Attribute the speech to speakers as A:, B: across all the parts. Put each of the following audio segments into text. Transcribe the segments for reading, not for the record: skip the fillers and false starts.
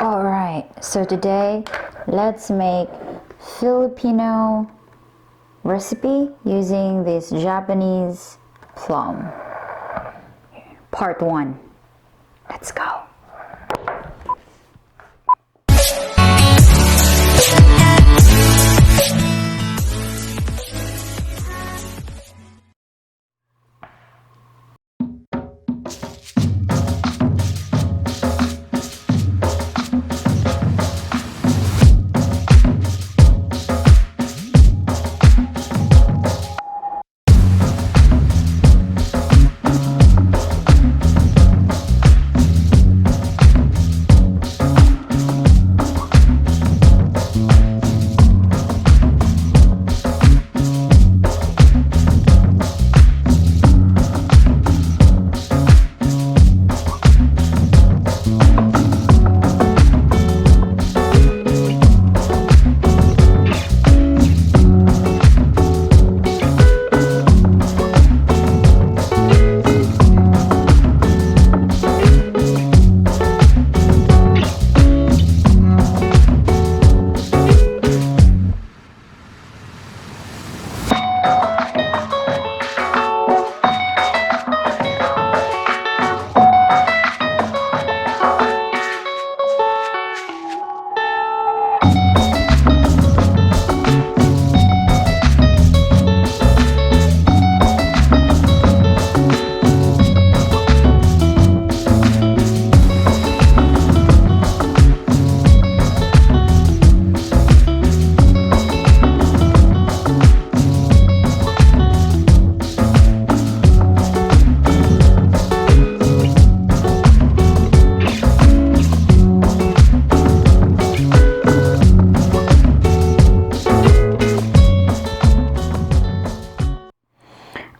A: Alright, so today let's make Filipino recipe using this Japanese plum. Part 1. Let's go.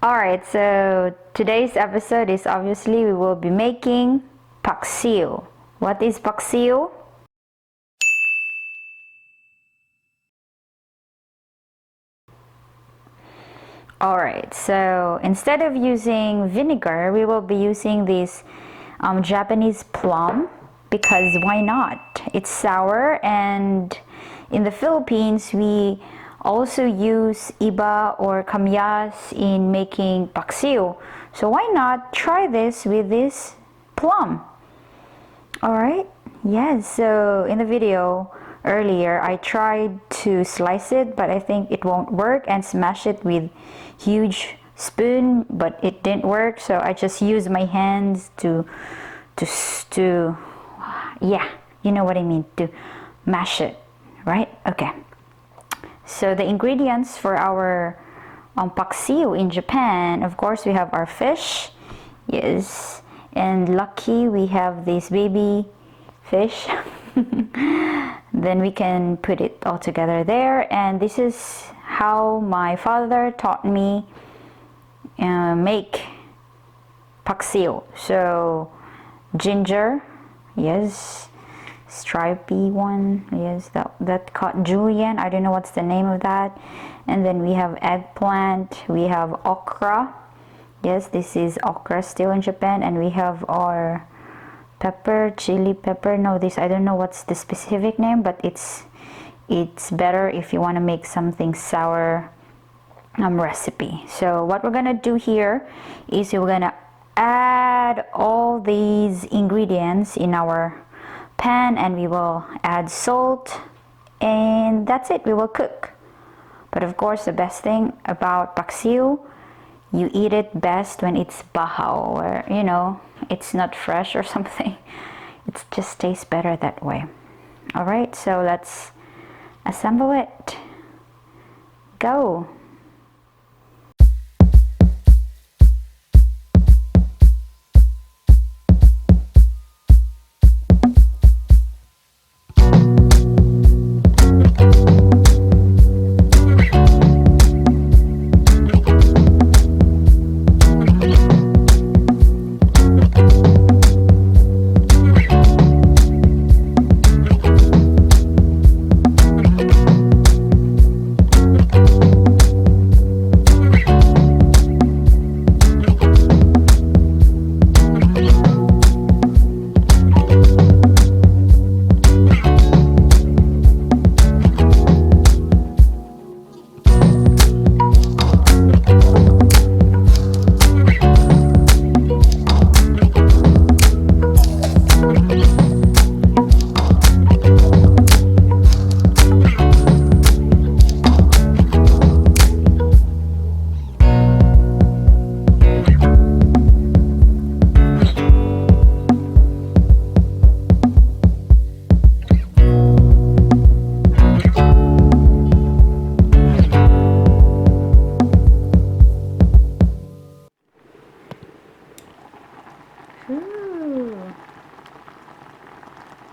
A: Alright, so today's episode is obviously we will be making paksiw. What is paksiw? Alright, so instead of using vinegar, we will be using this Japanese plum because why not? It's sour, and in the Philippines we also use iba or kamyas in making paksiw. So why not try this with this plum? Alright, yes, so in the video earlier I tried to slice it, but I think it won't work, and smash it with huge spoon, but it didn't work, so I just used my hands to yeah, you know what I mean, to mash it, right? Okay. So the ingredients for our paksiw in Japan, of course, we have our fish, yes, and lucky we have this baby fish. Then we can put it all together there, and this is how my father taught me make paksiw. So ginger, yes, stripy one, yes, that called julienne, I don't know what's the name of that. And then we have eggplant, we have okra, yes, this is okra still in Japan, and we have our pepper, chili pepper, no, this I don't know what's the specific name, but it's better if you want to make something sour recipe. So what we're gonna do here is we're gonna add all these ingredients in our pan, and we will add salt, and that's it, we will cook. But of course, the best thing about paksiw, you eat it best when it's bahaw, or you know, it's not fresh or something. It just tastes better that way. Alright, so let's assemble it. Go.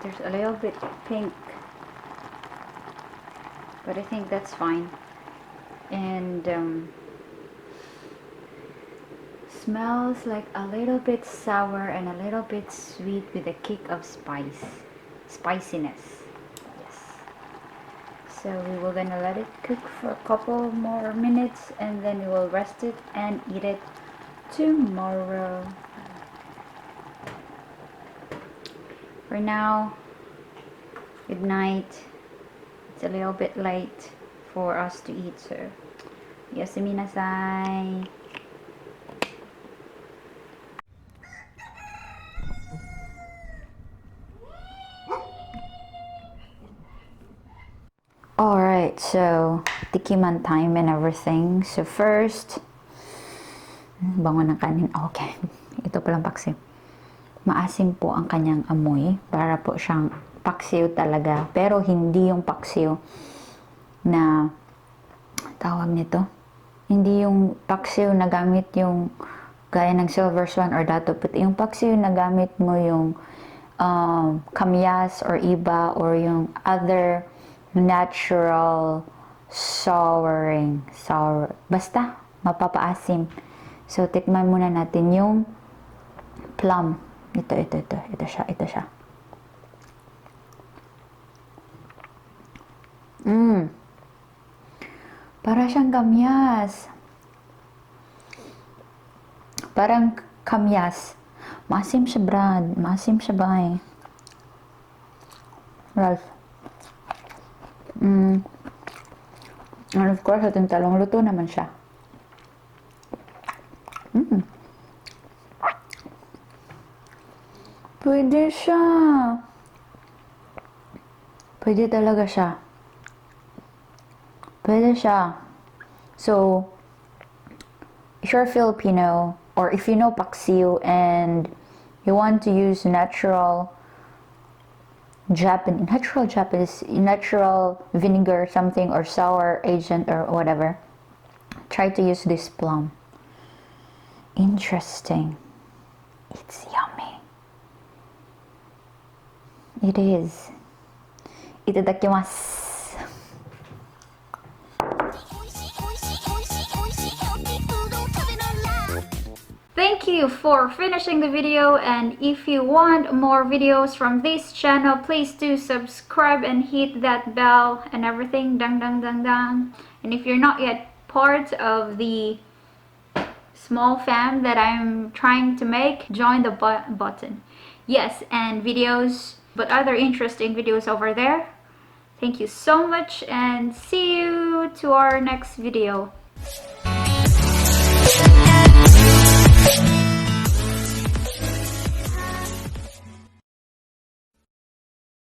A: There's a little bit pink, but I think that's fine. And smells like a little bit sour and a little bit sweet with a kick of spiciness. Yes. So we will gonna let it cook for a couple more minutes, and then we will rest it and eat it tomorrow. For now, good night. It's a little bit late for us to eat, so yasumi nasai. Alright, so tikiman time and everything. So first, bango ng kanin. Okay, ito palang paksiw. Maasim po ang kanyang amoy. Para po siyang paksiw talaga. Pero hindi yung paksiw na tawag nito. Hindi yung paksiw na gamit yung gaya ng silver swan or dato puti. Yung paksiw na gamit mo yung kamyas or iba or yung other natural sour, basta mapapaasim. So tikman muna natin yung plum. Ito siya. Para siyang kamyas. Parang kamyas. Maasim siya, Brad. Maasim siya, bay. Ralph. And of course, ating talong luto naman siya. Pwede siya. Pwede talaga siya. Pwede siya. So, if you're Filipino, or if you know paksiw and you want to use natural vinegar something or sour agent or whatever, try to use this plum. Interesting. It's yummy. It is. Itadakimasu. Thank you for finishing the video, and if you want more videos from this channel, please do subscribe and hit that bell and everything, dang dang dang dang. And if you're not yet part of the small fam that I'm trying to make, join the button. Yes, and videos, but other interesting videos over there. Thank you so much, and see you to our next video.